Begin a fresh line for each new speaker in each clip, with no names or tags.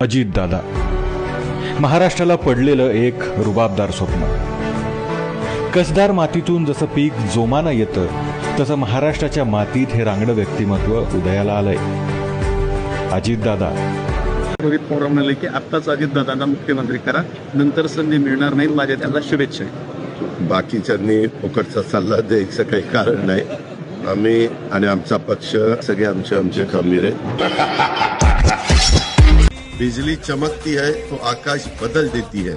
अजितदादा, महाराष्ट्राला पडलेलं एक रुबाबदार स्वप्न. कसदार मातीतून जसं पीक जोमानं येतं तसं महाराष्ट्राच्या मातीत हे रांगडं व्यक्तिमत्व उदयाला आलंय. अजितदादा.
रोहित पवार म्हणाले की आत्ताच अजितदादांना मुख्यमंत्री करा, नंतर संधी मिळणार नाही. माझ्या त्यांना शुभेच्छा आहे.
बाकीच्यांनी फुकटचा सल्ला द्यायचं काही कारण नाही. आम्ही आणि आमचा पक्ष सगळे आमचे खंबीर आहे. बिजली चमकती है तो आकाश बदल देती है,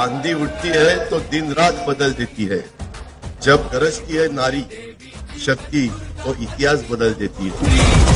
आंधी उठती है तो दिन रात बदल देती है, जब गरजती है नारी शक्ति तो इतिहास बदल देती है.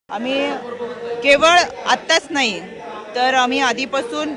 आम्ही केवळ आत्ताच नाही तर आम्ही आधीपासून